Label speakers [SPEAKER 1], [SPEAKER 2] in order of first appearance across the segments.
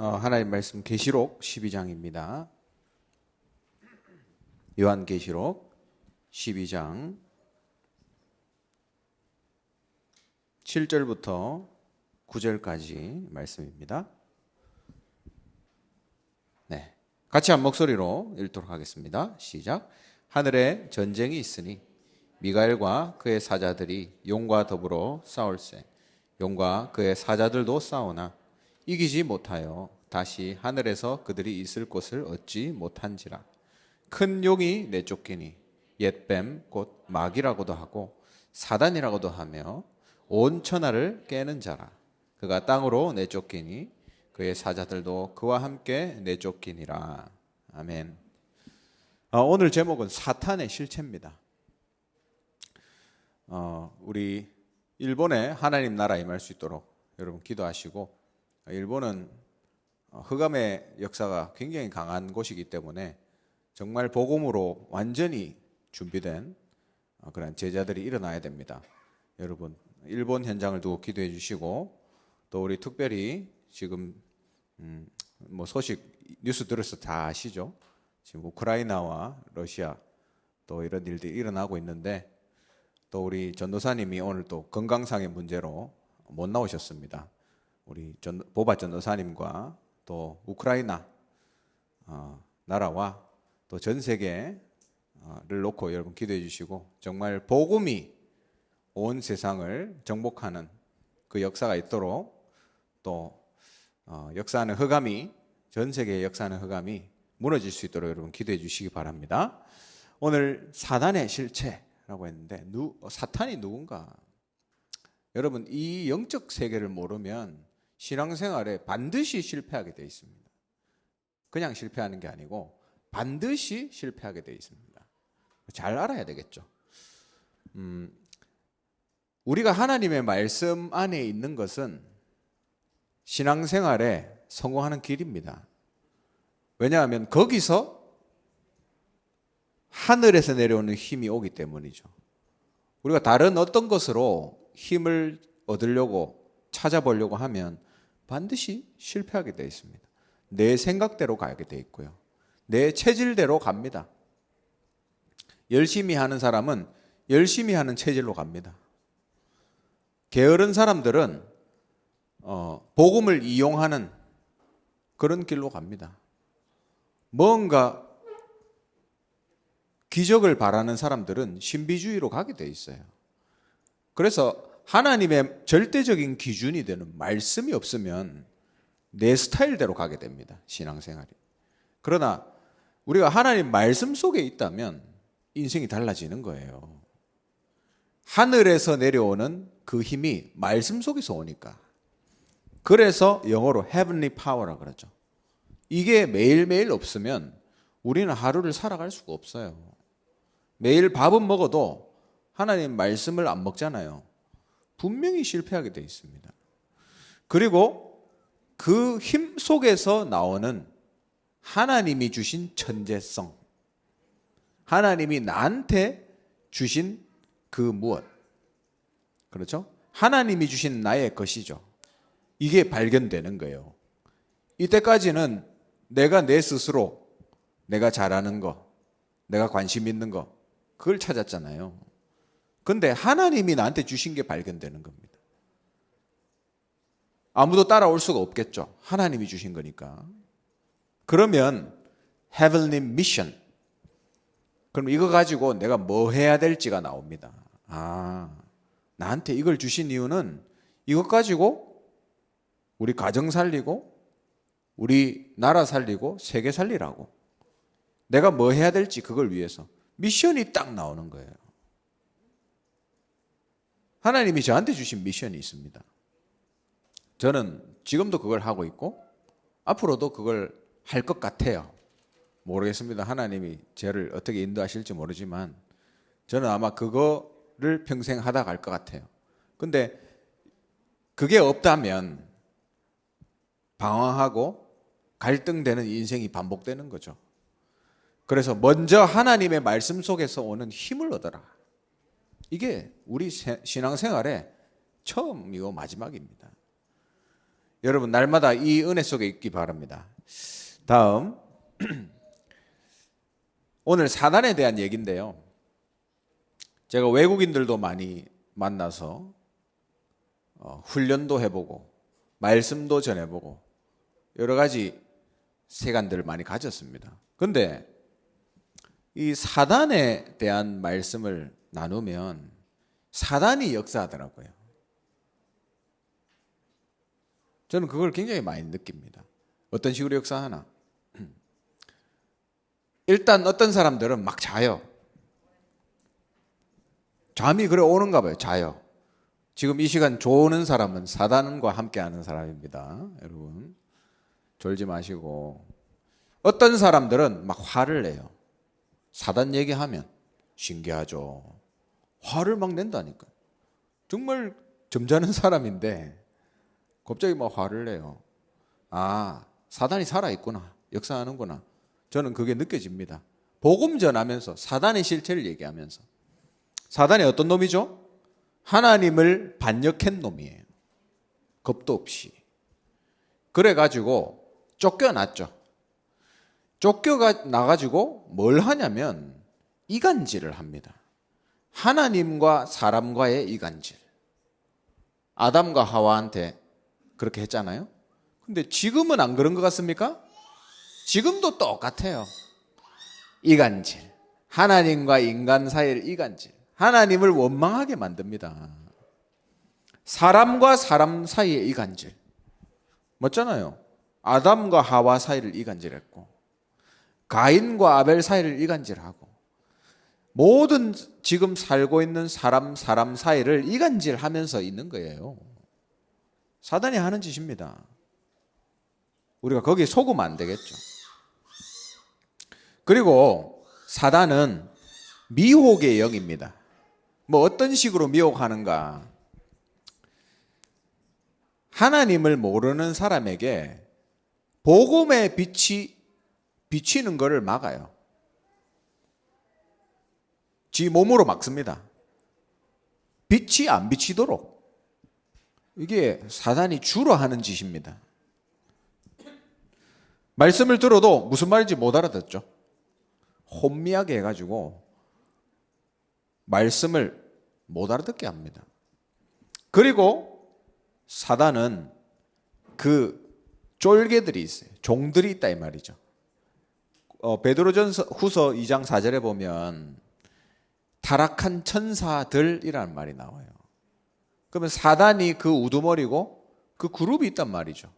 [SPEAKER 1] 하나님 말씀 계시록 12장입니다. 요한계시록 12장 7절부터 9절까지 말씀입니다. 네, 같이 한 목소리로 읽도록 하겠습니다. 시작. 하늘에 전쟁이 있으니 미가엘과 그의 사자들이 용과 더불어 싸울세. 용과 그의 사자들도 싸우나 이기지 못하여 다시 하늘에서 그들이 있을 곳을 얻지 못한지라. 큰 용이 내쫓기니 옛뱀 곧 마귀라고도 하고 사단이라고도 하며 온 천하를 깨는 자라. 그가 땅으로 내쫓기니 그의 사자들도 그와 함께 내쫓기니라. 아멘. 오늘 제목은 사탄의 실체입니다. 우리 일본에 하나님 나라 임할 수 있도록 여러분 기도하시고, 일본은 흑암의 역사가 굉장히 강한 곳이기 때문에 정말 복음으로 완전히 준비된 그런 제자들이 일어나야 됩니다. 여러분 일본 현장을 두고 기도해 주시고, 또 우리 특별히 지금 소식 뉴스 들어서 다 아시죠? 지금 우크라이나와 러시아 또 이런 일들이 일어나고 있는데, 또 우리 전도사님이 오늘 또 건강상의 문제로 못 나오셨습니다. 우리 보바 전도사님과 또 우크라이나 나라와 또 전 세계를 놓고 여러분 기도해 주시고, 정말 복음이 온 세상을 정복하는 그 역사가 있도록, 또 역사하는 흑암이, 전 세계의 역사하는 흑암이 무너질 수 있도록 여러분 기도해 주시기 바랍니다. 오늘 사단의 실체라고 했는데, 사탄이 누군가? 여러분 이 영적 세계를 모르면 신앙생활에 반드시 실패하게 되어 있습니다. 그냥 실패하는 게 아니고 반드시 실패하게 되어 있습니다. 잘 알아야 되겠죠. 우리가 하나님의 말씀 안에 있는 것은 신앙생활에 성공하는 길입니다. 왜냐하면 거기서 하늘에서 내려오는 힘이 오기 때문이죠. 우리가 다른 어떤 것으로 힘을 얻으려고 찾아보려고 하면 반드시 실패하게 되어 있습니다. 내 생각대로 가게 되어 있고요, 내 체질대로 갑니다. 열심히 하는 사람은 열심히 하는 체질로 갑니다. 게으른 사람들은 복음을 이용하는 그런 길로 갑니다. 뭔가 기적을 바라는 사람들은 신비주의로 가게 돼 있어요. 그래서 하나님의 절대적인 기준이 되는 말씀이 없으면 내 스타일대로 가게 됩니다, 신앙생활이. 그러나 우리가 하나님 말씀 속에 있다면 인생이 달라지는 거예요. 하늘에서 내려오는 그 힘이 말씀 속에서 오니까. 그래서 영어로 heavenly power라고 그러죠. 이게 매일매일 없으면 우리는 하루를 살아갈 수가 없어요. 매일 밥은 먹어도 하나님 말씀을 안 먹잖아요. 분명히 실패하게 되어 있습니다. 그리고 그 힘 속에서 나오는 하나님이 주신 천재성, 하나님이 나한테 주신 그 무엇, 그렇죠? 하나님이 주신 나의 것이죠. 이게 발견되는 거예요. 이때까지는 내가 내 스스로 내가 잘하는 거, 내가 관심 있는 거, 그걸 찾았잖아요. 근데 하나님이 나한테 주신 게 발견되는 겁니다. 아무도 따라올 수가 없겠죠. 하나님이 주신 거니까. 그러면 Heavenly Mission, 그럼 이거 가지고 내가 뭐 해야 될지가 나옵니다. 나한테 이걸 주신 이유는 이것 가지고 우리 가정 살리고 우리 나라 살리고 세계 살리라고, 내가 뭐 해야 될지 그걸 위해서 미션이 딱 나오는 거예요. 하나님이 저한테 주신 미션이 있습니다. 저는 지금도 그걸 하고 있고 앞으로도 그걸 할 것 같아요. 모르겠습니다. 하나님이 저를 어떻게 인도하실지 모르지만 저는 아마 그거를 평생 하다 갈 것 같아요. 근데 그게 없다면 방황하고 갈등되는 인생이 반복되는 거죠. 그래서 먼저 하나님의 말씀 속에서 오는 힘을 얻어라. 이게 우리 신앙생활의 처음이고 마지막입니다. 여러분 날마다 이 은혜 속에 있기 바랍니다. 다음 오늘 사단에 대한 얘기인데요. 제가 외국인들도 많이 만나서 훈련도 해보고 말씀도 전해보고 여러 가지 세간들을 많이 가졌습니다. 그런데 이 사단에 대한 말씀을 나누면 사단이 역사하더라고요. 저는 그걸 굉장히 많이 느낍니다. 어떤 식으로 역사하나? 일단 어떤 사람들은 막 자요. 잠이 그래 오는가 봐요. 자요. 지금 이 시간 조는 사람은 사단과 함께하는 사람입니다. 여러분 졸지 마시고. 어떤 사람들은 막 화를 내요. 사단 얘기하면 신기하죠. 화를 막 낸다니까. 정말 점잖은 사람인데 갑자기 막 화를 내요. 아, 사단이 살아있구나. 역사하는구나. 저는 그게 느껴집니다. 복음 전하면서 사단의 실체를 얘기하면서. 사단이 어떤 놈이죠? 하나님을 반역한 놈이에요. 겁도 없이. 그래가지고 쫓겨났죠. 쫓겨나가지고 뭘 하냐면 이간질을 합니다. 하나님과 사람과의 이간질. 아담과 하와한테 그렇게 했잖아요. 근데 지금은 안 그런 것 같습니까? 지금도 똑같아요. 이간질. 하나님과 인간 사이를 이간질. 하나님을 원망하게 만듭니다. 사람과 사람 사이의 이간질. 맞잖아요. 아담과 하와 사이를 이간질했고 가인과 아벨 사이를 이간질하고 모든 지금 살고 있는 사람 사이를 이간질하면서 있는 거예요. 사단이 하는 짓입니다. 우리가 거기에 속으면 안 되겠죠. 그리고 사단은 미혹의 영입니다. 뭐 어떤 식으로 미혹하는가? 하나님을 모르는 사람에게 복음의 빛이 비치는 것을 막아요. 지 몸으로 막습니다. 빛이 안 비치도록. 이게 사단이 주로 하는 짓입니다. 말씀을 들어도 무슨 말인지 못 알아듣죠. 혼미하게 해가지고 말씀을 못 알아듣게 합니다. 그리고 사단은 그 쫄개들이 있어요. 종들이 있다 이 말이죠. 베드로전서 후서 2장 4절에 보면 타락한 천사들이라는 말이 나와요. 그러면 사단이 그 우두머리고 그 그룹이 있단 말이죠.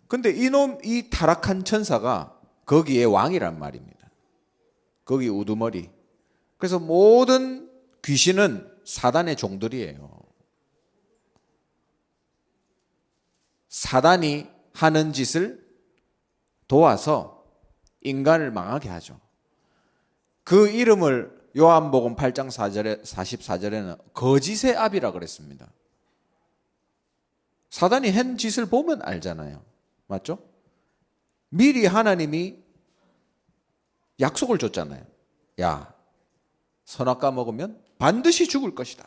[SPEAKER 1] 근데 이 타락한 천사가 거기에 왕이란 말입니다. 거기 우두머리. 그래서 모든 귀신은 사단의 종들이에요. 사단이 하는 짓을 도와서 인간을 망하게 하죠. 그 이름을 요한복음 8장 44절에는 거짓의 아비라 그랬습니다. 사단이 한 짓을 보면 알잖아요. 맞죠? 미리 하나님이 약속을 줬잖아요. 야, 선악과 먹으면 반드시 죽을 것이다.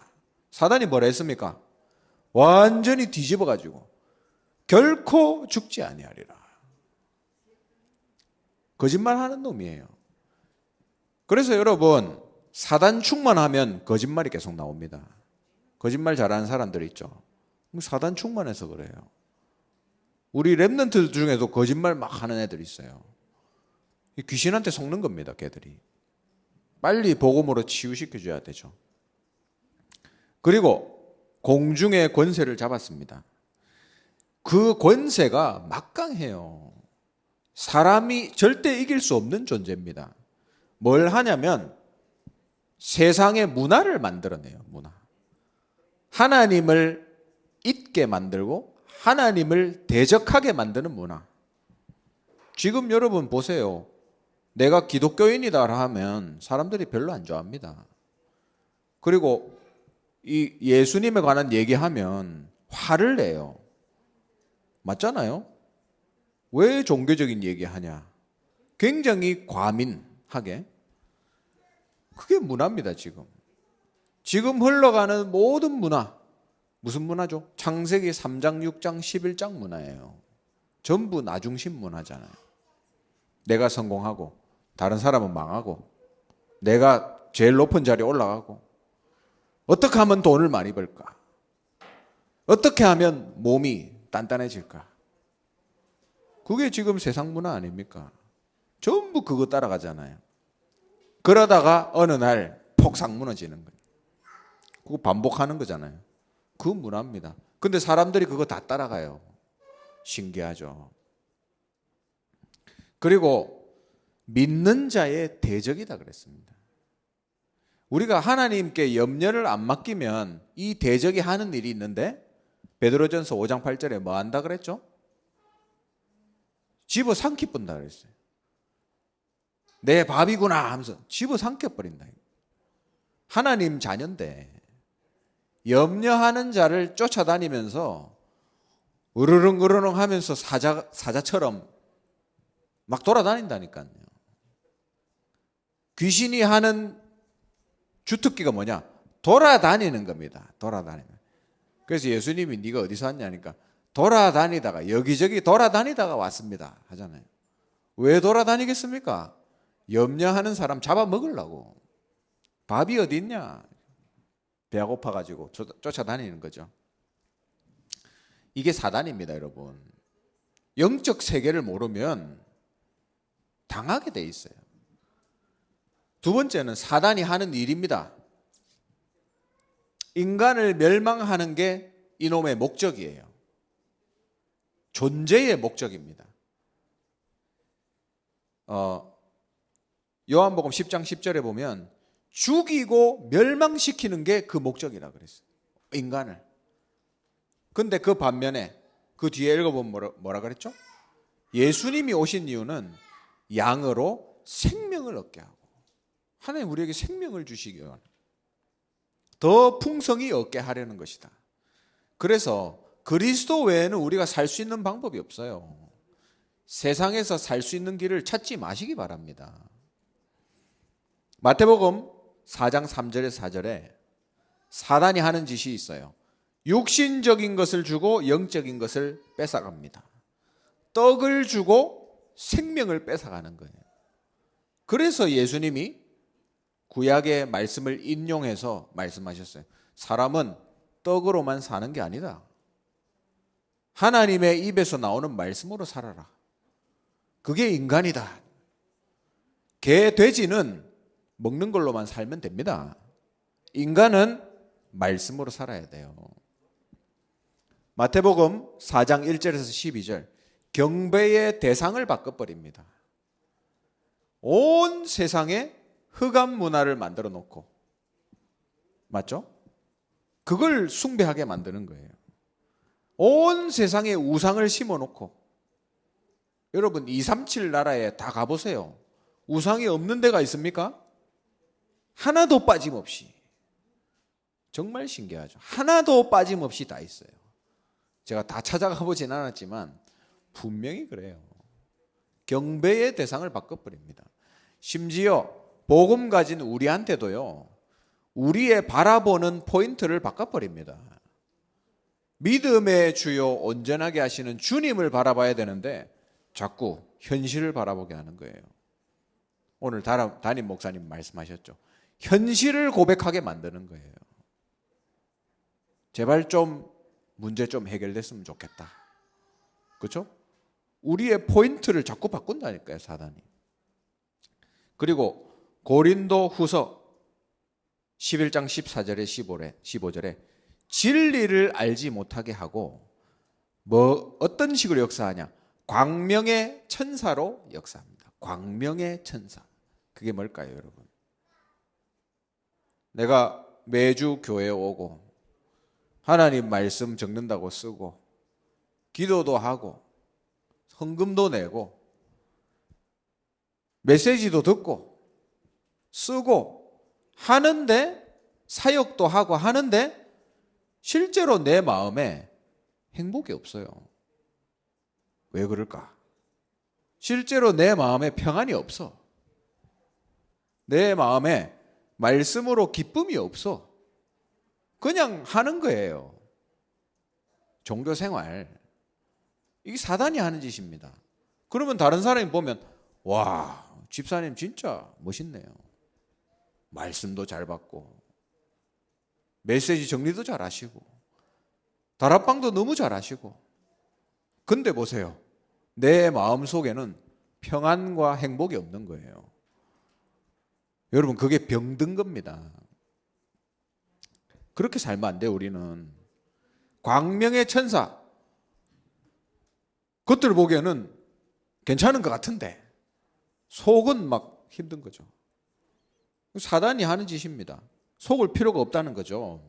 [SPEAKER 1] 사단이 뭐라 했습니까? 완전히 뒤집어가지고 결코 죽지 아니하리라. 거짓말하는 놈이에요. 그래서 여러분 사단 충만하면 거짓말이 계속 나옵니다. 거짓말 잘하는 사람들 있죠. 사단 충만해서 그래요. 우리 랩런트 중에도 거짓말 막 하는 애들 있어요. 귀신한테 속는 겁니다. 걔들이. 빨리 복음으로 치유시켜줘야 되죠. 그리고 공중의 권세를 잡았습니다. 그 권세가 막강해요. 사람이 절대 이길 수 없는 존재입니다. 뭘 하냐면 세상의 문화를 만들어내요. 문화. 하나님을 잊게 만들고 하나님을 대적하게 만드는 문화. 지금 여러분 보세요. 내가 기독교인이다 하면 사람들이 별로 안 좋아합니다. 그리고 이 예수님에 관한 얘기하면 화를 내요. 맞잖아요? 왜 종교적인 얘기하냐? 굉장히 과민하게. 그게 문화입니다, 지금. 지금 흘러가는 모든 문화, 무슨 문화죠? 창세기 3장, 6장, 11장 문화예요. 전부 나중심 문화잖아요. 내가 성공하고 다른 사람은 망하고 내가 제일 높은 자리에 올라가고 어떻게 하면 돈을 많이 벌까? 어떻게 하면 몸이 단단해질까? 그게 지금 세상 문화 아닙니까? 전부 그거 따라가잖아요. 그러다가 어느 날 폭삭 무너지는 거예요. 그거 반복하는 거잖아요. 그 문화입니다. 근데 사람들이 그거 다 따라가요. 신기하죠. 그리고 믿는 자의 대적이다 그랬습니다. 우리가 하나님께 염려를 안 맡기면 이 대적이 하는 일이 있는데 베드로전서 5장 8절에 뭐 한다 그랬죠? 집어 삼켜버린다 그랬어요. 내 밥이구나 하면서 집어 삼켜버린다. 하나님 자녀인데 염려하는 자를 쫓아다니면서 으르렁 하면서 사자처럼 막 돌아다닌다니까요. 귀신이 하는 주특기가 뭐냐? 돌아다니는 겁니다. 돌아다니는. 그래서 예수님이 네가 어디서 왔냐니까 돌아다니다가 여기저기 돌아다니다가 왔습니다 하잖아요. 왜 돌아다니겠습니까? 염려하는 사람 잡아먹으려고. 밥이 어디 있냐? 배가 고파가지고 쫓아다니는 거죠. 이게 사단입니다, 여러분. 영적 세계를 모르면 당하게 돼 있어요. 두 번째는 사단이 하는 일입니다. 인간을 멸망하는 게 이놈의 목적이에요. 존재의 목적입니다. 요한복음 10장 10절에 보면 죽이고 멸망시키는 게 그 목적이라 그랬어요. 인간을. 근데 그 반면에 그 뒤에 읽어보면 뭐라 그랬죠? 예수님이 오신 이유는 양으로 생명을 얻게 하고 하나님 우리에게 생명을 주시기 위한 더 풍성히 얻게 하려는 것이다. 그래서 그리스도 외에는 우리가 살 수 있는 방법이 없어요. 세상에서 살 수 있는 길을 찾지 마시기 바랍니다. 마태복음 4장 3절에서 4절에 사단이 하는 짓이 있어요. 육신적인 것을 주고 영적인 것을 뺏어갑니다. 떡을 주고 생명을 뺏어가는 거예요. 그래서 예수님이 구약의 말씀을 인용해서 말씀하셨어요. 사람은 떡으로만 사는 게 아니다. 하나님의 입에서 나오는 말씀으로 살아라. 그게 인간이다. 개, 돼지는 먹는 걸로만 살면 됩니다. 인간은 말씀으로 살아야 돼요. 마태복음 4장 1절에서 12절 경배의 대상을 바꿔버립니다. 온 세상에 흑암 문화를 만들어 놓고 맞죠? 그걸 숭배하게 만드는 거예요. 온 세상에 우상을 심어놓고 여러분 237 나라에 다 가보세요. 우상이 없는 데가 있습니까? 하나도 빠짐없이. 정말 신기하죠. 하나도 빠짐없이 다 있어요. 제가 다 찾아가 보진 않았지만 분명히 그래요. 경배의 대상을 바꿔버립니다. 심지어 복음 가진 우리한테도요. 우리의 바라보는 포인트를 바꿔버립니다. 믿음의 주요 온전하게 하시는 주님을 바라봐야 되는데 자꾸 현실을 바라보게 하는 거예요. 오늘 담임 목사님 말씀하셨죠. 현실을 고백하게 만드는 거예요. 제발 좀 문제 좀 해결됐으면 좋겠다. 그렇죠? 우리의 포인트를 자꾸 바꾼다니까요, 사단이. 그리고 고린도 후서 11장 14절에 15절에 진리를 알지 못하게 하고 어떤 식으로 역사하냐? 광명의 천사로 역사합니다. 광명의 천사. 그게 뭘까요, 여러분? 내가 매주 교회에 오고 하나님 말씀 적는다고 쓰고 기도도 하고 헌금도 내고 메시지도 듣고 쓰고 하는데 사역도 하고 하는데 실제로 내 마음에 행복이 없어요. 왜 그럴까? 실제로 내 마음에 평안이 없어. 내 마음에 말씀으로 기쁨이 없어. 그냥 하는 거예요. 종교 생활, 이게 사단이 하는 짓입니다. 그러면 다른 사람이 보면 와, 집사님 진짜 멋있네요. 말씀도 잘 받고 메시지 정리도 잘 하시고 다락방도 너무 잘 하시고. 근데 보세요, 내 마음속에는 평안과 행복이 없는 거예요. 여러분, 그게 병든 겁니다. 그렇게 살면 안 돼요. 우리는 광명의 천사, 겉을 보기에는 괜찮은 것 같은데 속은 막 힘든 거죠. 사단이 하는 짓입니다. 속을 필요가 없다는 거죠.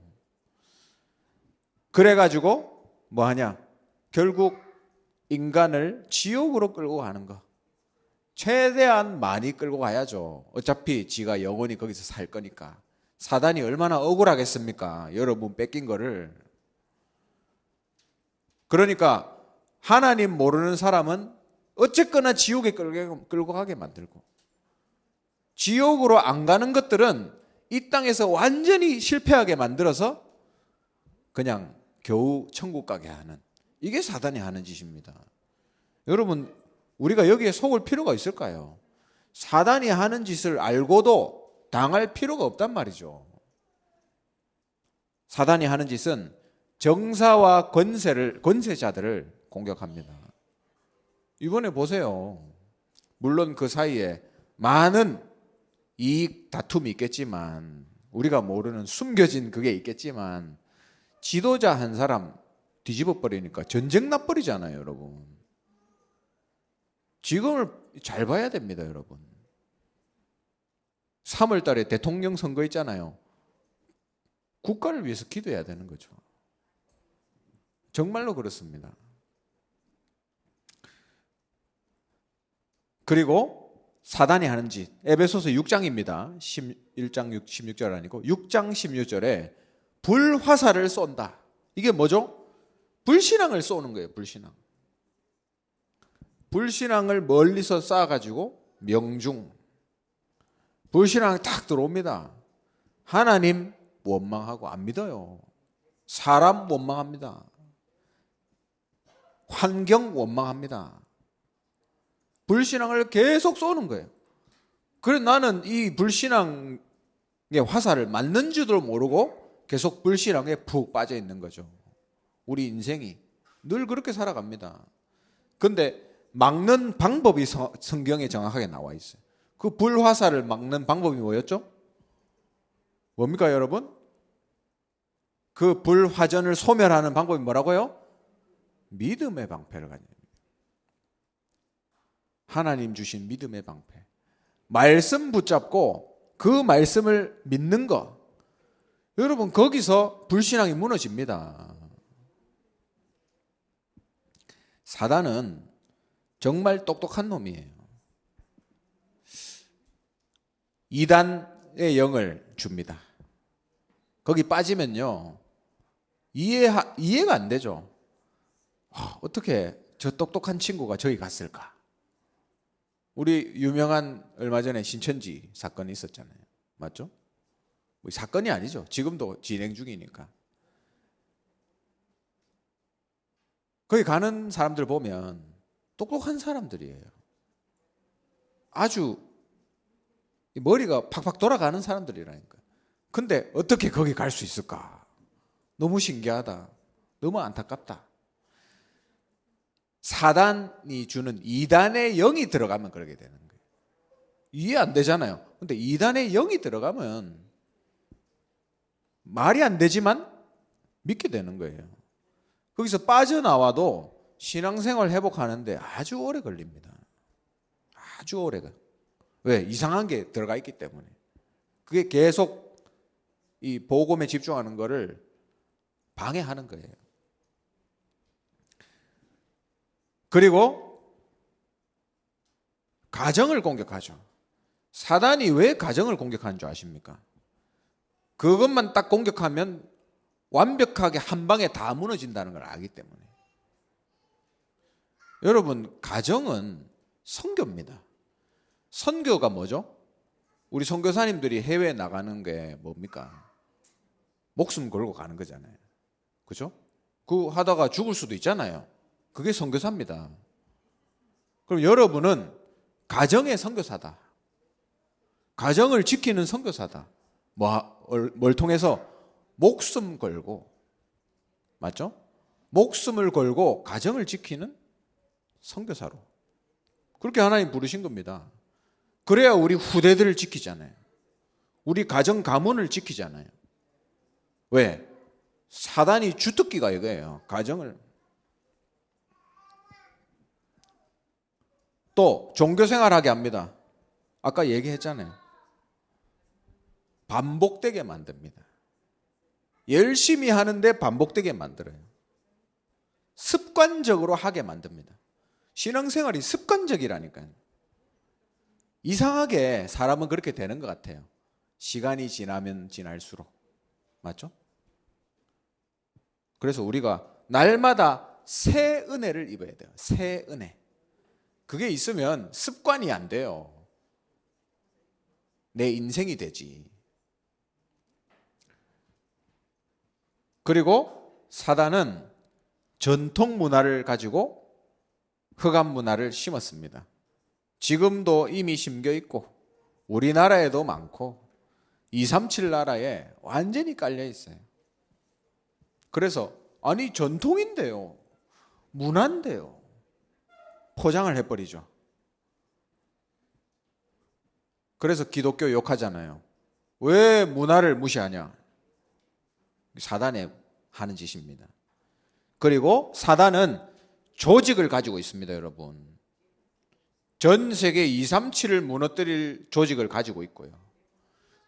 [SPEAKER 1] 그래가지고 뭐 하냐, 결국 인간을 지옥으로 끌고 가는 거. 최대한 많이 끌고 가야죠. 어차피 지가 영원히 거기서 살 거니까. 사단이 얼마나 억울하겠습니까? 여러분 뺏긴 거를. 그러니까 하나님 모르는 사람은 어쨌거나 지옥에 끌고 가게 만들고, 지옥으로 안 가는 것들은 이 땅에서 완전히 실패하게 만들어서 그냥 겨우 천국 가게 하는, 이게 사단이 하는 짓입니다. 여러분, 우리가 여기에 속을 필요가 있을까요? 사단이 하는 짓을 알고도 당할 필요가 없단 말이죠. 사단이 하는 짓은 정사와 권세자들을 공격합니다. 이번에 보세요. 물론 그 사이에 많은 이익 다툼이 있겠지만, 우리가 모르는 숨겨진 그게 있겠지만, 지도자 한 사람 뒤집어 버리니까 전쟁 나버리잖아요, 여러분. 지금을 잘 봐야 됩니다, 여러분. 3월 달에 대통령 선거 있잖아요. 국가를 위해서 기도해야 되는 거죠. 정말로 그렇습니다. 그리고 사단이 하는 짓, 에베소서 6장입니다. 1장 16절 아니고 6장 16절에 불화살을 쏜다. 이게 뭐죠? 불신앙을 쏘는 거예요. 불신앙을 멀리서 쏴가지고 명중, 불신앙이 딱 들어옵니다. 하나님 원망하고 안 믿어요. 사람 원망합니다. 환경 원망합니다. 불신앙을 계속 쏘는 거예요. 그래서 나는 이 불신앙의 화살을 맞는 줄도 모르고 계속 불신앙에 푹 빠져 있는 거죠. 우리 인생이 늘 그렇게 살아갑니다. 근데 막는 방법이 성경에 정확하게 나와 있어요. 그 불화살을 막는 방법이 뭐였죠? 뭡니까, 여러분? 그 불화전을 소멸하는 방법이 뭐라고요? 믿음의 방패를 가지고. 하나님 주신 믿음의 방패. 말씀 붙잡고 그 말씀을 믿는 거. 여러분, 거기서 불신앙이 무너집니다. 사단은 정말 똑똑한 놈이에요. 이단의 영을 줍니다. 거기 빠지면요, 이해가 안 되죠. 어떻게 저 똑똑한 친구가 저기 갔을까? 우리 유명한 얼마 전에 신천지 사건이 있었잖아요. 맞죠? 뭐 사건이 아니죠. 지금도 진행 중이니까. 거기 가는 사람들 보면 똑똑한 사람들이에요. 아주 머리가 팍팍 돌아가는 사람들이라니까. 근데 어떻게 거기 갈 수 있을까? 너무 신기하다. 너무 안타깝다. 사단이 주는 이단의 영이 들어가면 그렇게 되는 거예요. 이해 안 되잖아요. 근데 이단의 영이 들어가면 말이 안 되지만 믿게 되는 거예요. 거기서 빠져나와도 신앙생활 회복하는데 아주 오래 걸립니다. 아주 오래가. 왜? 이상한 게 들어가 있기 때문에. 그게 계속 이 복음에 집중하는 거를 방해하는 거예요. 그리고 가정을 공격하죠. 사단이 왜 가정을 공격하는 줄 아십니까? 그것만 딱 공격하면 완벽하게 한 방에 다 무너진다는 걸 알기 때문에. 여러분, 가정은 선교입니다. 선교가 뭐죠? 우리 선교사님들이 해외에 나가는 게 뭡니까? 목숨 걸고 가는 거잖아요. 그죠? 그 하다가 죽을 수도 있잖아요. 그게 선교사입니다. 그럼 여러분은 가정의 선교사다. 가정을 지키는 선교사다. 뭘 통해서? 목숨 걸고, 맞죠? 목숨을 걸고 가정을 지키는 선교사로. 그렇게 하나님 부르신 겁니다. 그래야 우리 후대들을 지키잖아요. 우리 가정 가문을 지키잖아요. 왜? 사단이 주특기가 이거예요. 가정을. 또 종교생활하게 합니다. 아까 얘기했잖아요. 반복되게 만듭니다. 열심히 하는데 반복되게 만들어요. 습관적으로 하게 만듭니다. 신앙생활이 습관적이라니까요. 이상하게 사람은 그렇게 되는 것 같아요. 시간이 지나면 지날수록. 맞죠? 그래서 우리가 날마다 새 은혜를 입어야 돼요. 새 은혜. 그게 있으면 습관이 안 돼요. 내 인생이 되지. 그리고 사단은 전통 문화를 가지고 흑암 문화를 심었습니다. 지금도 이미 심겨 있고 우리나라에도 많고 237 나라에 완전히 깔려 있어요. 그래서 아니 전통인데요. 문화인데요. 포장을 해버리죠. 그래서 기독교 욕하잖아요. 왜 문화를 무시하냐? 사단이 하는 짓입니다. 그리고 사단은 조직을 가지고 있습니다, 여러분. 전 세계 237을 무너뜨릴 조직을 가지고 있고요.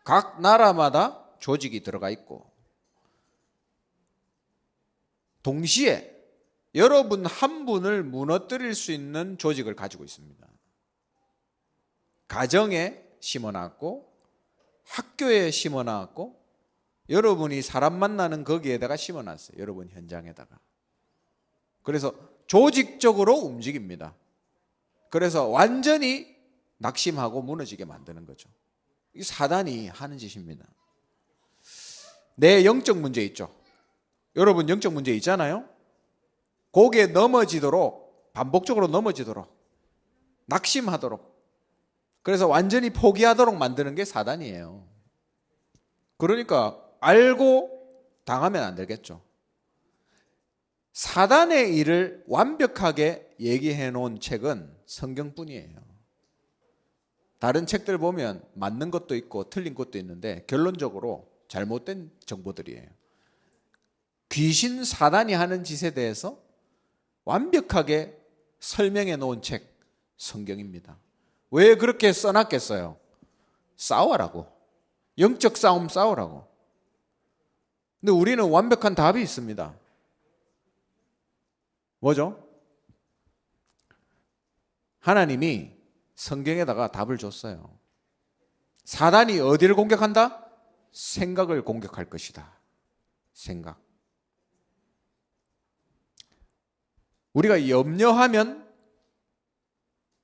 [SPEAKER 1] 각 나라마다 조직이 들어가 있고 동시에 여러분 한 분을 무너뜨릴 수 있는 조직을 가지고 있습니다. 가정에 심어놨고 학교에 심어놨고 여러분이 사람 만나는 거기에다가 심어놨어요. 여러분 현장에다가. 그래서 조직적으로 움직입니다. 그래서 완전히 낙심하고 무너지게 만드는 거죠. 이 사단이 하는 짓입니다. 내 영적 문제 있죠. 여러분 영적 문제 있잖아요. 거기에 넘어지도록 반복적으로 넘어지도록 낙심하도록 그래서 완전히 포기하도록 만드는 게 사단이에요. 그러니까 알고 당하면 안 되겠죠. 사단의 일을 완벽하게 얘기해 놓은 책은 성경뿐이에요. 다른 책들 보면 맞는 것도 있고 틀린 것도 있는데 결론적으로 잘못된 정보들이에요. 귀신 사단이 하는 짓에 대해서 완벽하게 설명해 놓은 책 성경입니다. 왜 그렇게 써놨겠어요? 싸워라고. 영적 싸움 싸우라고. 근데 우리는 완벽한 답이 있습니다. 뭐죠? 하나님이 성경에다가 답을 줬어요. 사단이 어디를 공격한다? 생각을 공격할 것이다. 생각. 우리가 염려하면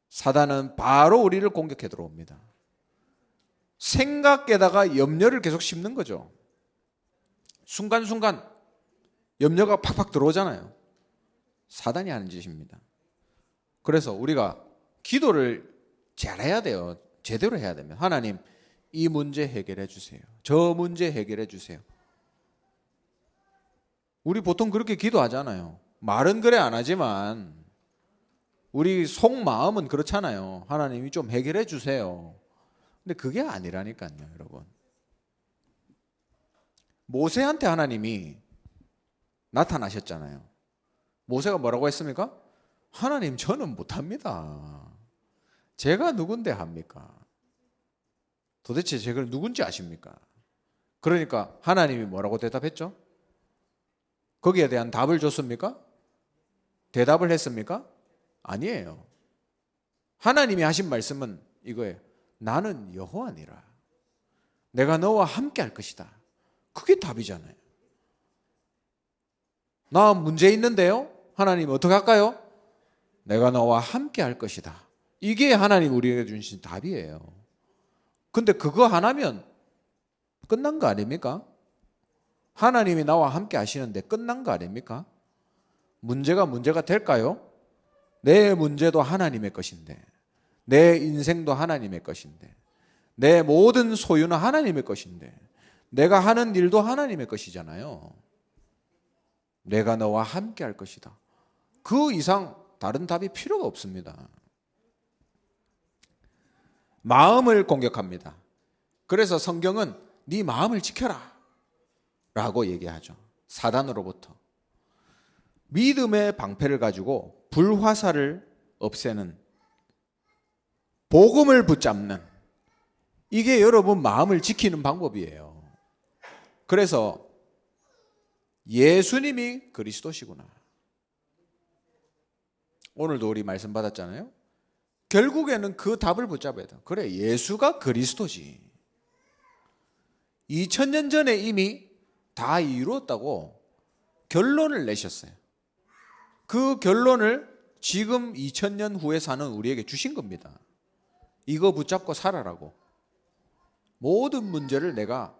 [SPEAKER 1] 사단은 바로 우리를 공격해 들어옵니다. 생각에다가 염려를 계속 심는 거죠. 순간순간 염려가 팍팍 들어오잖아요. 사단이 하는 짓입니다. 그래서 우리가 기도를 잘해야 돼요. 제대로 해야 됩니다. 하나님, 이 문제 해결해 주세요. 저 문제 해결해 주세요. 우리 보통 그렇게 기도하잖아요. 말은 그래 안 하지만 우리 속마음은 그렇잖아요. 하나님이 좀 해결해 주세요. 근데 그게 아니라니까요, 여러분. 모세한테 하나님이 나타나셨잖아요. 모세가 뭐라고 했습니까? 하나님, 저는 못합니다. 제가 누군데 합니까? 도대체 제가 누군지 아십니까? 그러니까 하나님이 뭐라고 대답했죠? 거기에 대한 답을 줬습니까? 대답을 했습니까? 아니에요. 하나님이 하신 말씀은 이거예요. 나는 여호와니라. 내가 너와 함께 할 것이다. 그게 답이잖아요. 나 문제 있는데요? 하나님 어떻게 할까요? 내가 너와 함께 할 것이다. 이게 하나님 우리에게 주신 답이에요. 근데 그거 하나면 끝난 거 아닙니까? 하나님이 나와 함께 하시는데 끝난 거 아닙니까? 문제가 될까요? 내 문제도 하나님의 것인데, 내 인생도 하나님의 것인데, 내 모든 소유는 하나님의 것인데, 내가 하는 일도 하나님의 것이잖아요. 내가 너와 함께 할 것이다. 그 이상 다른 답이 필요가 없습니다. 마음을 공격합니다. 그래서 성경은 네 마음을 지켜라 라고 얘기하죠. 사단으로부터. 믿음의 방패를 가지고 불화살을 없애는, 복음을 붙잡는, 이게 여러분 마음을 지키는 방법이에요. 그래서 예수님이 그리스도시구나. 오늘도 우리 말씀 받았잖아요. 결국에는 그 답을 붙잡아야 돼. 그래, 예수가 그리스도지. 2000년 전에 이미 다 이루었다고 결론을 내셨어요. 그 결론을 지금 2000년 후에 사는 우리에게 주신 겁니다. 이거 붙잡고 살아라고. 모든 문제를 내가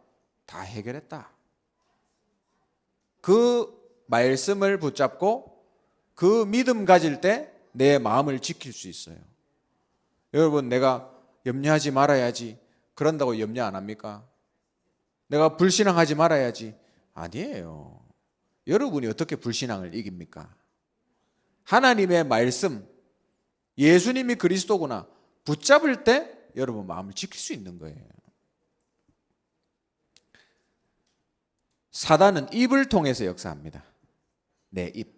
[SPEAKER 1] 다 해결했다. 그 말씀을 붙잡고 그 믿음 가질 때 내 마음을 지킬 수 있어요. 여러분, 내가 염려하지 말아야지 그런다고 염려 안 합니까? 내가 불신앙하지 말아야지. 아니에요. 여러분이 어떻게 불신앙을 이깁니까? 하나님의 말씀, 예수님이 그리스도구나 붙잡을 때 여러분 마음을 지킬 수 있는 거예요. 사단은 입을 통해서 역사합니다. 내 입.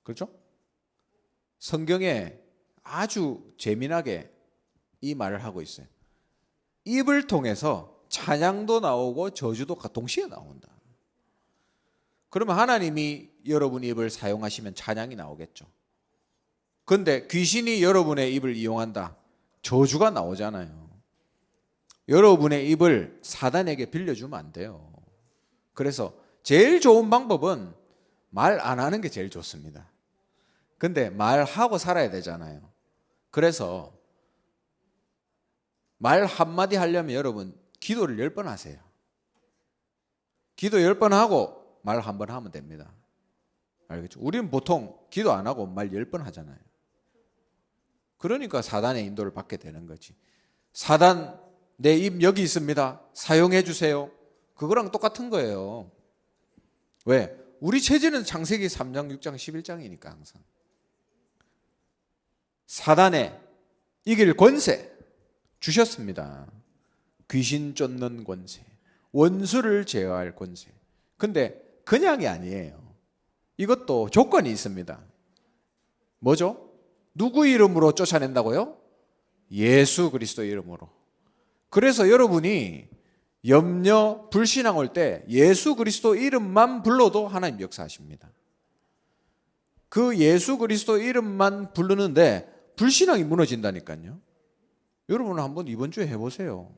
[SPEAKER 1] 그렇죠? 성경에 아주 재미나게 이 말을 하고 있어요. 입을 통해서 찬양도 나오고 저주도 동시에 나온다. 그러면 하나님이 여러분 입을 사용하시면 찬양이 나오겠죠. 그런데 귀신이 여러분의 입을 이용한다. 저주가 나오잖아요. 여러분의 입을 사단에게 빌려주면 안 돼요. 그래서 제일 좋은 방법은 말 안 하는 게 제일 좋습니다. 근데 말하고 살아야 되잖아요. 그래서 말 한마디 하려면 여러분 기도를 10번 하세요. 기도 10번 하고 말 한 번 하면 됩니다. 알겠죠? 우리는 보통 기도 안 하고 말 10번 하잖아요. 그러니까 사단의 인도를 받게 되는 거지. 사단, 내 입 여기 있습니다. 사용해 주세요. 그거랑 똑같은 거예요. 왜? 우리 체질은 창세기 3장, 6장, 11장이니까 항상. 사단의 이길 권세 주셨습니다. 귀신 쫓는 권세, 원수를 제어할 권세. 근데 그냥이 아니에요. 이것도 조건이 있습니다. 뭐죠? 누구 이름으로 쫓아낸다고요? 예수 그리스도 이름으로. 그래서 여러분이 염려, 불신앙 올 때 예수 그리스도 이름만 불러도 하나님 역사하십니다. 그 예수 그리스도 이름만 부르는데 불신앙이 무너진다니까요. 여러분 한번 이번 주에 해보세요.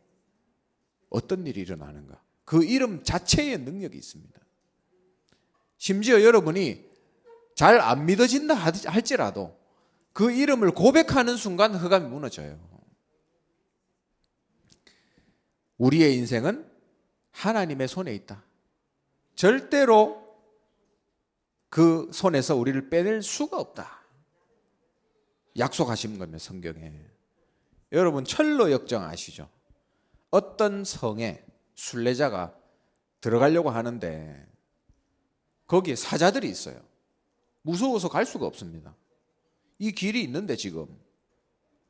[SPEAKER 1] 어떤 일이 일어나는가. 그 이름 자체의 능력이 있습니다. 심지어 여러분이 잘 안 믿어진다 할지라도 그 이름을 고백하는 순간 흑암이 무너져요. 우리의 인생은 하나님의 손에 있다. 절대로 그 손에서 우리를 빼낼 수가 없다. 약속하신 겁니다, 성경에. 여러분 철로 역정 아시죠? 어떤 성에 순례자가 들어가려고 하는데 거기에 사자들이 있어요. 무서워서 갈 수가 없습니다. 이 길이 있는데 지금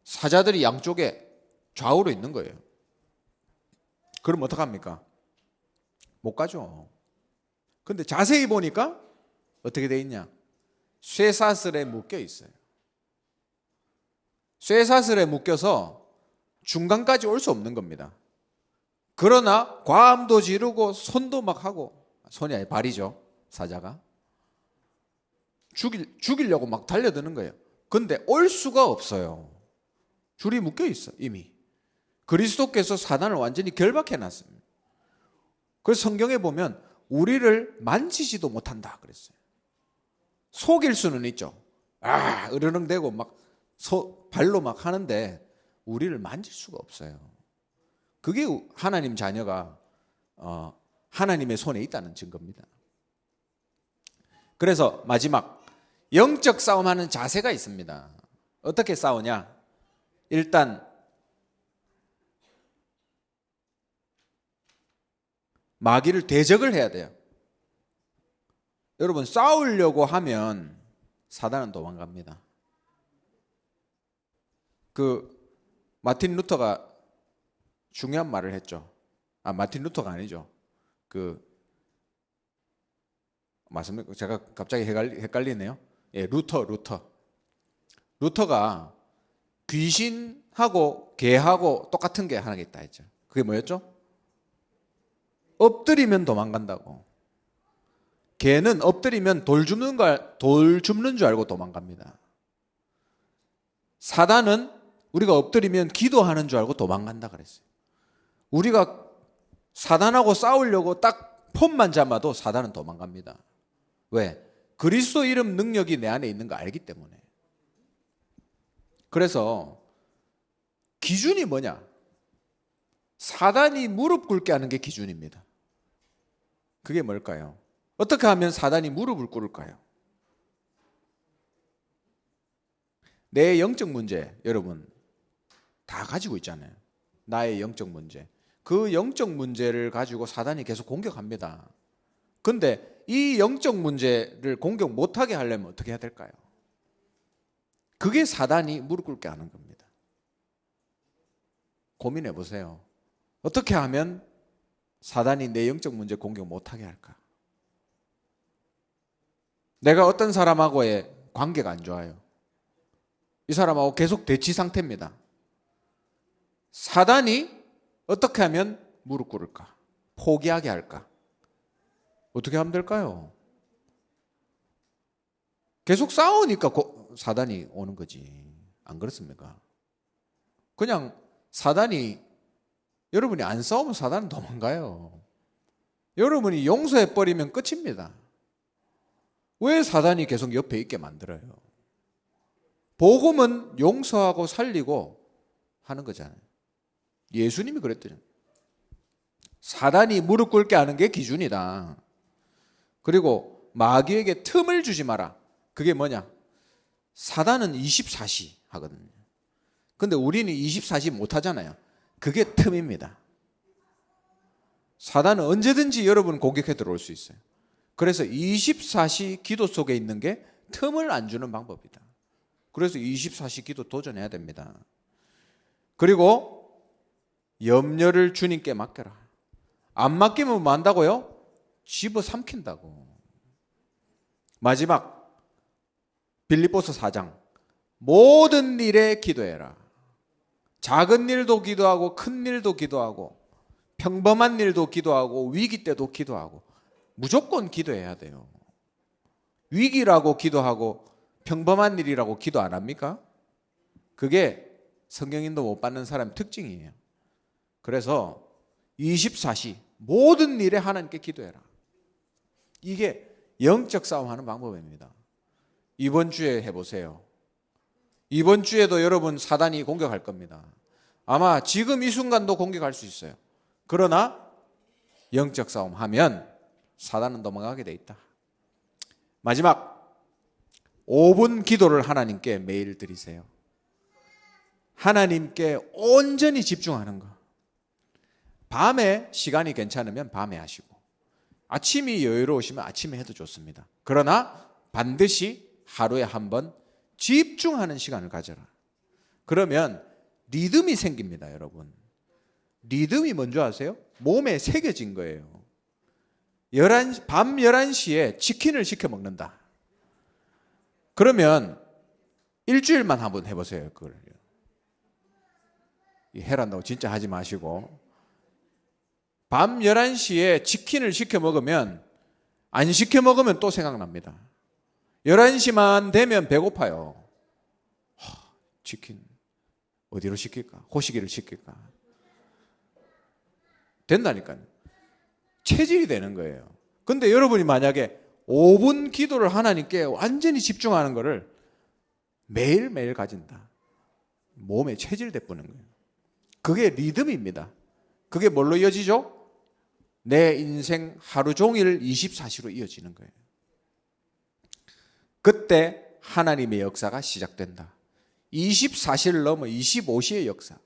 [SPEAKER 1] 사자들이 양쪽에 좌우로 있는 거예요. 그럼 어떡합니까? 못 가죠. 근데 자세히 보니까 어떻게 돼 있냐? 쇠사슬에 묶여 있어요. 쇠사슬에 묶여서 중간까지 올 수 없는 겁니다. 그러나 과음도 지르고 손도 막 하고, 손이 아니라 발이죠, 사자가. 죽이려고 막 달려드는 거예요. 근데 올 수가 없어요. 줄이 묶여 있어 이미. 그리스도께서 사단을 완전히 결박해 놨습니다. 그래서 성경에 보면 우리를 만지지도 못한다 그랬어요. 속일 수는 있죠. 으르렁대고 막 발로 막 하는데 우리를 만질 수가 없어요. 그게 하나님 자녀가 하나님의 손에 있다는 증거입니다. 그래서 마지막 영적 싸움하는 자세가 있습니다. 어떻게 싸우냐? 일단 마귀를 대적을 해야 돼요. 여러분, 싸우려고 하면 사단은 도망갑니다. 마틴 루터가 중요한 말을 했죠. 마틴 루터가 아니죠. 맞습니까? 제가 갑자기 헷갈리네요. 예, 루터가 귀신하고 개하고 똑같은 게 하나 있다 했죠. 그게 뭐였죠? 엎드리면 도망간다고. 개는 엎드리면 돌 줍는 줄 알고 도망갑니다. 사단은 우리가 엎드리면 기도하는 줄 알고 도망간다 그랬어요. 우리가 사단하고 싸우려고 딱 폼만 잡아도 사단은 도망갑니다. 왜? 그리스도 이름 능력이 내 안에 있는 거 알기 때문에. 그래서 기준이 뭐냐? 사단이 무릎 꿇게 하는 게 기준입니다. 그게 뭘까요? 어떻게 하면 사단이 무릎을 꿇을까요? 내 영적 문제, 여러분 다 가지고 있잖아요. 나의 영적 문제. 그 영적 문제를 가지고 사단이 계속 공격합니다. 근데 이 영적 문제를 공격 못하게 하려면 어떻게 해야 될까요? 그게 사단이 무릎 꿇게 하는 겁니다. 고민해 보세요. 어떻게 하면 사단이 내 영적 문제 공격 못하게 할까? 내가 어떤 사람하고의 관계가 안 좋아요. 이 사람하고 계속 대치 상태입니다. 사단이 어떻게 하면 무릎 꿇을까? 포기하게 할까? 어떻게 하면 될까요? 계속 싸우니까 사단이 오는 거지. 안 그렇습니까? 그냥 사단이, 여러분이 안 싸우면 사단은 도망가요. 여러분이 용서해버리면 끝입니다. 왜 사단이 계속 옆에 있게 만들어요? 복음은 용서하고 살리고 하는 거잖아요. 예수님이 그랬더니 사단이 무릎 꿇게 하는 게 기준이다. 그리고 마귀에게 틈을 주지 마라. 그게 뭐냐? 사단은 24시 하거든요. 근데 우리는 24시 못 하잖아요. 그게 틈입니다. 사단은 언제든지 여러분 공격해 들어올 수 있어요. 그래서 24시 기도 속에 있는 게 틈을 안 주는 방법이다. 그래서 24시 기도 도전해야 됩니다. 그리고 염려를 주님께 맡겨라. 안 맡기면 뭐 한다고요? 집어삼킨다고. 마지막 빌립보서 4장. 모든 일에 기도해라. 작은 일도 기도하고 큰 일도 기도하고 평범한 일도 기도하고 위기 때도 기도하고 무조건 기도해야 돼요. 위기라고 기도하고 평범한 일이라고 기도 안 합니까? 그게 성경인도 못 받는 사람의 특징이에요. 그래서 24시 모든 일에 하나님께 기도해라. 이게 영적 싸움하는 방법입니다. 이번 주에 해보세요. 이번 주에도 여러분 사단이 공격할 겁니다. 아마 지금 이 순간도 공격할 수 있어요. 그러나 영적 싸움 하면 사단은 도망가게 돼 있다. 마지막 5분 기도를 하나님께 매일 드리세요. 하나님께 온전히 집중하는 거. 밤에 시간이 괜찮으면 밤에 하시고 아침이 여유로우시면 아침에 해도 좋습니다. 그러나 반드시 하루에 한 번 집중하는 시간을 가져라. 그러면 리듬이 생깁니다, 여러분. 리듬이 뭔지 아세요? 몸에 새겨진 거예요. 밤 11시에 치킨을 시켜 먹는다. 그러면 일주일만 한번 해보세요. 그걸 해란다고 진짜 하지 마시고 밤 11시에 치킨을 시켜 먹으면 안 시켜 먹으면 또 생각납니다. 11시만 되면 배고파요. 치킨 어디로 시킬까? 호시기를 시킬까? 된다니까요. 체질이 되는 거예요. 근데 여러분이 만약에 5분 기도를 하나님께 완전히 집중하는 거를 매일매일 가진다. 몸에 체질돼 뿌는 거예요. 그게 리듬입니다. 그게 뭘로 이어지죠? 내 인생 하루 종일 24시로 이어지는 거예요. 그때 하나님의 역사가 시작된다. 24시를 넘어 25시의 역사,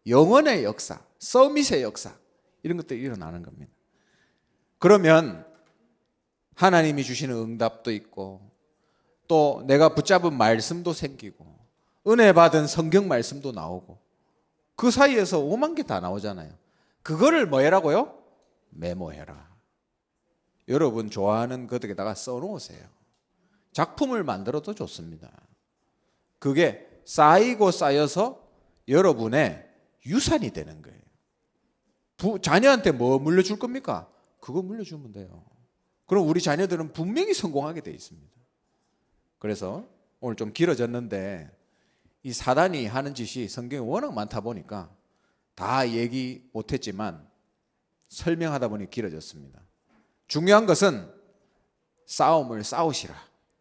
[SPEAKER 1] 영원의 역사, 서밋의 역사, 이런 것들이 일어나는 겁니다. 그러면 하나님이 주시는 응답도 있고 또 내가 붙잡은 말씀도 생기고 은혜 받은 성경 말씀도 나오고 그 사이에서 5만 개 다 나오잖아요. 그거를 뭐 해라고요? 메모해라. 여러분 좋아하는 것에다가 써놓으세요. 작품을 만들어도 좋습니다. 그게 쌓이고 쌓여서 여러분의 유산이 되는 거예요. 자녀한테 뭐 물려줄 겁니까? 그거 물려주면 돼요. 그럼 우리 자녀들은 분명히 성공하게 돼 있습니다. 그래서 오늘 좀 길어졌는데 이 사단이 하는 짓이 성경에 워낙 많다 보니까 다 얘기 못했지만 설명하다 보니 길어졌습니다. 중요한 것은 싸움을 싸우시라.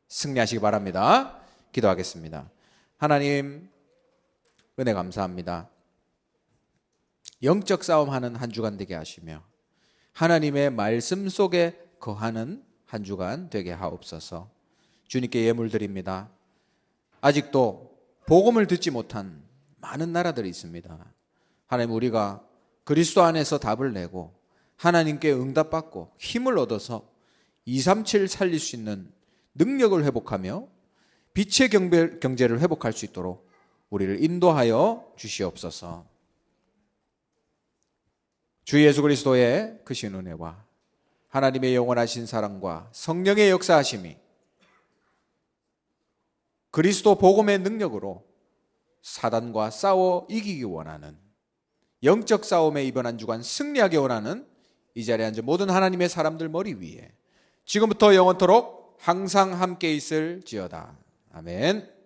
[SPEAKER 1] 승리하시기 바랍니다. 기도하겠습니다. 하나님 은혜 감사합니다. 영적 싸움하는 한 주간 되게 하시며 하나님의 말씀 속에 거하는 한 주간 되게 하옵소서. 주님께 예물 드립니다. 아직도 복음을 듣지 못한 많은 나라들이 있습니다. 하나님 우리가 그리스도 안에서 답을 내고 하나님께 응답받고 힘을 얻어서 237 살릴 수 있는 능력을 회복하며 빛의 경제를 회복할 수 있도록 우리를 인도하여 주시옵소서. 주 예수 그리스도의 크신 은혜와 하나님의 영원하신 사랑과 성령의 역사하심이 그리스도 복음의 능력으로 사단과 싸워 이기기 원하는 영적 싸움에 이번 한 주간 승리하기 원하는 이 자리에 앉은 모든 하나님의 사람들 머리 위에 지금부터 영원토록 항상 함께 있을지어다. 아멘.